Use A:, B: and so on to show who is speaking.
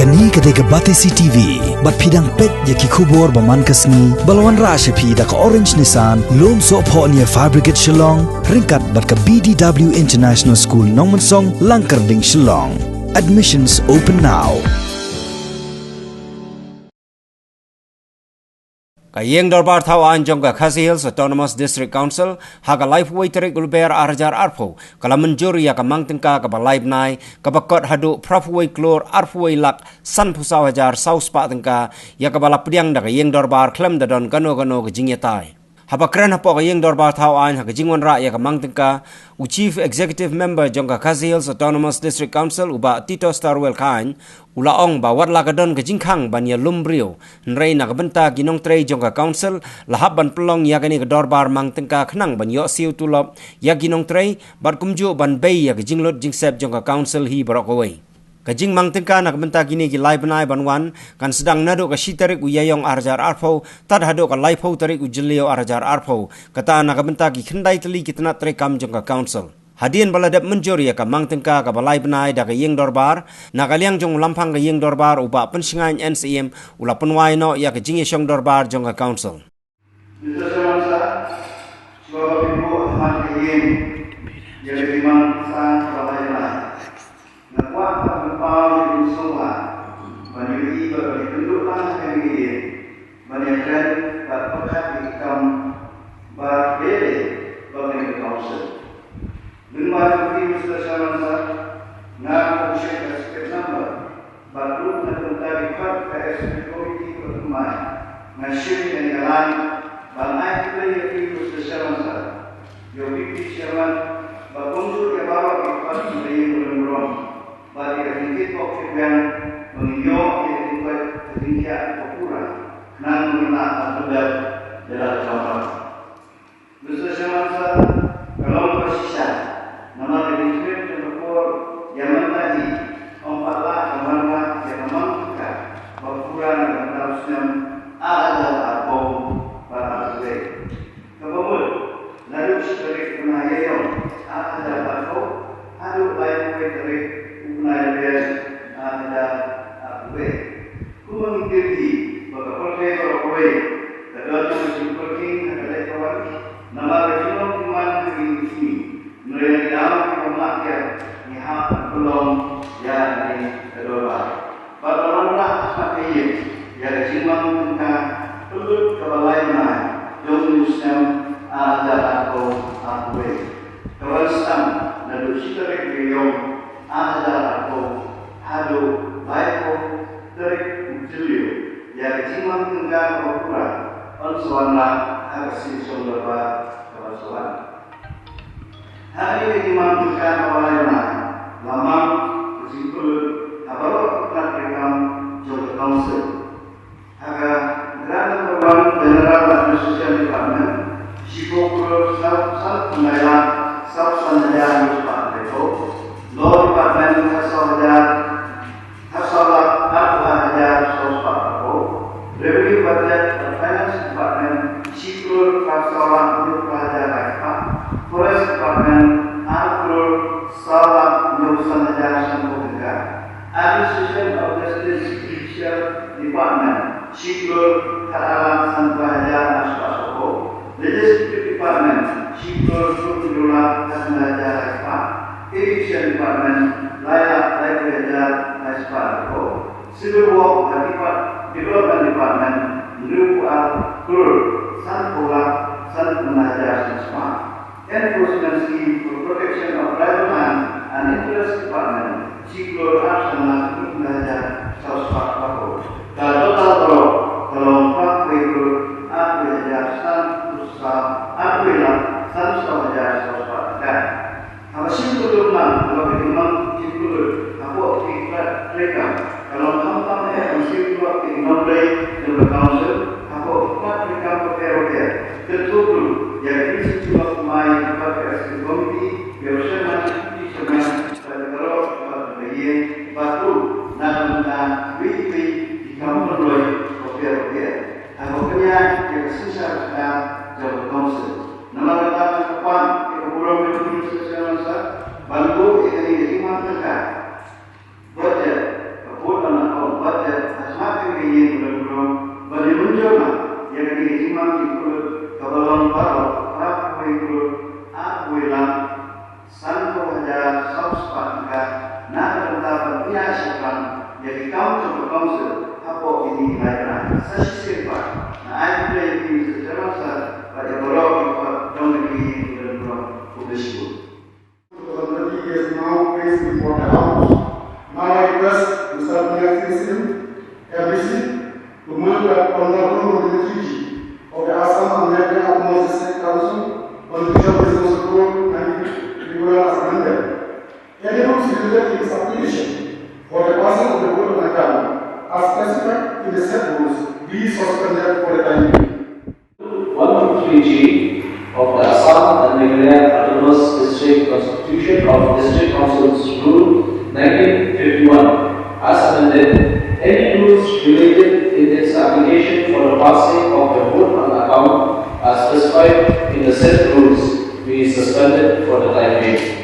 A: Kani ketika Batesi TV, bat pidang pet yaki kubur baman kasni, balawan rasha pi da ka Orange Nissan, lom so po niya Fabricate Shillong, ringkat bat ka BDW International School Nongmansong, Langkarding Shillong. Admissions open now.
B: Kayeng dorbar thau anjong ka Khasi Hills Autonomous District Council haga life way terik gulber arjar arpo kala menjuri ya ka mangtingka ka live nai ka bakot hadu profway klor arfway lak san pusaw hajar south pa tengka ya ka bala pdiang da kayeng dorbar klem da don gano ka jingyatai haba kran hapo kayeng dorbar thau an haga jingwan ra ya ka mangtingka u chief executive member jong ka Khasi Hills Autonomous District Council uba Tito Starwell Khan ulaong bawat lagadon ke jingkhang banya lumbrio nrei na benta ginong trei jong ka council lahab ban pelong ya gani ke dorbar mang tengka khnang ban yo siu tulop ya ginong trei bar kumju ban bei ya ke jinglot jingsep jong ka council hi barokoi ka jing mang tengka na benta gini ki lai banai ban wan kan sedang nado ka shitarik u yayong arjar arpho tad hado ka lai pho tarik u jilio arjar arpho kata na benta ki khendai teli kitna trei kam jong ka council Hadian baladap menjuri ka mangtengka ka balai benai da ka yeng dorbar na kaliang jong lampang ka yeng dorbar uba pensingan NCM ula penwai no ya ka jingi syong dorbar jong ka council.
C: Mr. Samasa, suara ibu amat kayeng jadi limang sang balai benai. Nakuat berpau di semua menyuhi bagi penduduk kayeng menyerahkan berpekat ikam berbeda bagi council. Dengan Mr. Samasa, nak usia aspek number, baru nak mencari part KSP Komiti Pertemuan, nasyid yang jalan, bangai kita yang Mr. Samasa, yang Deputy Chairman, berkonsul yang bawa ikhlas menjadi berumur, bagi ketinggian waktu yang mengiyo yang dibuat ketinggian popular, dan mengenal atau dalam contoh. Mr. Samasa, kalau bersisa. Nama registrar terpur yang tadi ompatlah kemana yang memangka berkurang dan harusnya ada apa pada saya. Kemudian lalu sebagai penayang ada apa? Ada lain dari penayang ada apa? Kemudian berkata berkata terdapat seperti ada kawan nama regional kemana ini. Mereka dalam kemuliaan nihab belum yang kedua. Bagaimana seperti yang simbang tentang perlu kebalaian yang muslim ada atau apa? Kewajiban dan usaha yang ada atau hadu baik dari ujian yang simbang tentang ukuran ansuanlah aksi sumber kewajiban. Hari ini dimanfaatkan oleh lamang kesimpulan apabila program Joint Council agar Grand Program General Administration Department Sipokro Sub Pendayan Sub Sandayan Yusuf Beto Law Department Hasalat Hajar Sos Pakko Revenue Budget and Finance Department Sipokro Hasalat Yusuf Hajar Forest Department, Alkur, Salah, Nusan Hajar Sampurna, Administration of Justice Judicial Department, Sipur, Karalan Sampurna Hajar Aspasoko, Legislative Department, Sipur, Sumjula, Sampurna Hajar Aspa, Education Department, Layak, Hajar Aspasoko, Civil War Development Department, Nuku Alkur, Sampurna, Sampurna Hajar Aspa. Enforcement Scheme for Protection of Private Land and Interest Department, Ciklo Arsenal Belajar South Pakko. Dan total kalau Pak Wego, aku belajar San belajar South Pakko. Kalau simpul kalau memang simpul, aku ikut mereka. Kalau kamu simpul non-lay dan council, aku ikut mereka berkerja. Ketua yang disebut my Fabricate Committee, Bersama pada kalau bagian batu dan wifi di kampung Roy Kopiah. Akhirnya kita susah sedang Joint Council. Nama kata kapan kita pulang menuju sosial bantu ini lima tegak budget kebutuhan jadi council council apa ini lain sasi sepa na ai play ini secara sah pada bolok kita dong lagi dan bolok publish.
D: 2030 is now placed before the House. Now I request Mr. Niyasin MBC to move that Honorable Ministry of the Assam and Media Autonomous State Council on the Visual Business Code and Tribunal as amended. Any rules related to its application for the passing of the vote on account as specified in the said rules be suspended for the time being.
E: 153G of the Assam and Meghalaya Autonomous District Constitution of District Councils Rule 1951 as amended. Any rules related in its application for the passing of the vote on account as specified in the said rules be suspended for the time being.